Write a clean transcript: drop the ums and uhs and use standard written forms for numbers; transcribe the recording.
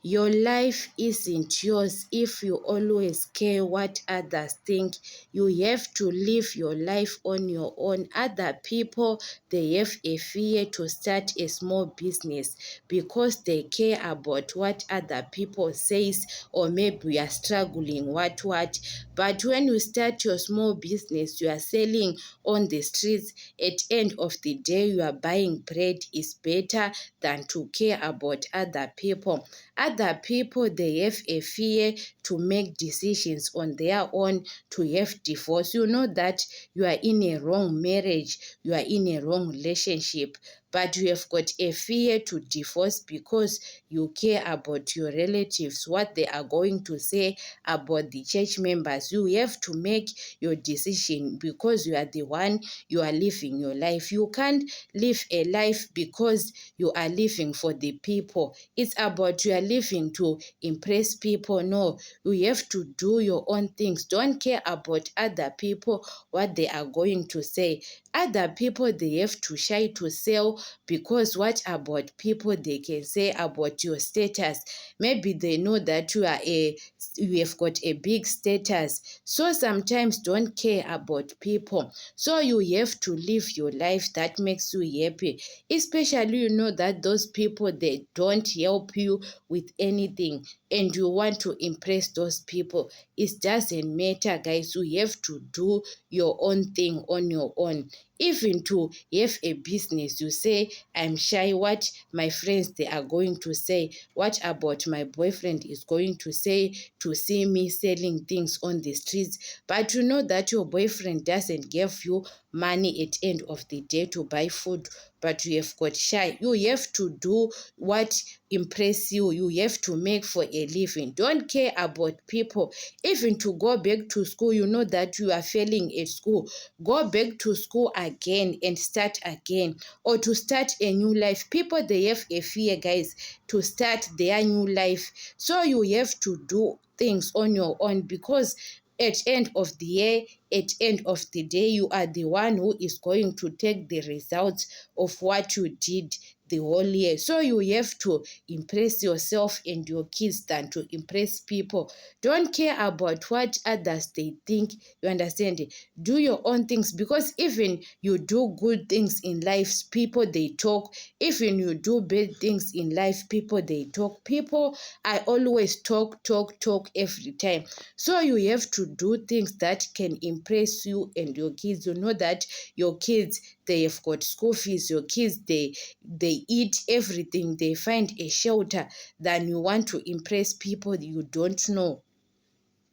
Your life isn't yours if you always care what others think. You have to live your life on your own. Other people, they have a fear to start a small business because they care about what other people says, or maybe you are struggling what. But when you start your small business, you are selling on the streets. At end of the day, you are buying bread is better than to care about other people. Other people, they have a fear to make decisions on their own, to have divorce. You know that you are in a wrong marriage, you are in a wrong relationship, but you have got a fear to divorce because you care about your relatives, what they are going to say about the church members. You have to make your decision because you are the one, you are living your life. You can't live a life because you are living for the people. It's about you are living to impress people. No, you have to do your own things. Don't care about other people, what they are going to say. Other people, they have to shy to sell because what about people they can say about your status? Maybe they know that you have got a big status. So sometimes don't care about people. So you have to live your life that makes you happy. Especially you know that those people, they don't help you with anything and you want to impress those people. It doesn't matter, guys. You have to do your own thing on your own. Even to have a business, you say, I'm shy what my friends they are going to say. What about my boyfriend is going to say to see me selling things on the streets? But you know that your boyfriend doesn't give you money at end of the day to buy food, but you have got shy. You have to do what impress you. You have to make for a living. Don't care about people. Even to go back to school, you know that you are failing at school. Go back to school again and start again, or to start a new life. People, they have a fear, guys, to start their new life. So you have to do things on your own because at end of the year, at end of the day, you are the one who is going to take the results of what you did the whole year. So you have to impress yourself and your kids than to impress people. Don't care about what others they think. You understand? Do your own things because even you do good things in life, people they talk. Even you do bad things in life, people they talk. People I always talk every time. So you have to do things that can impress you and your kids. You know that your kids, they have got school fees. Your kids, they eat everything. They find a shelter. Than you want to impress people you don't know.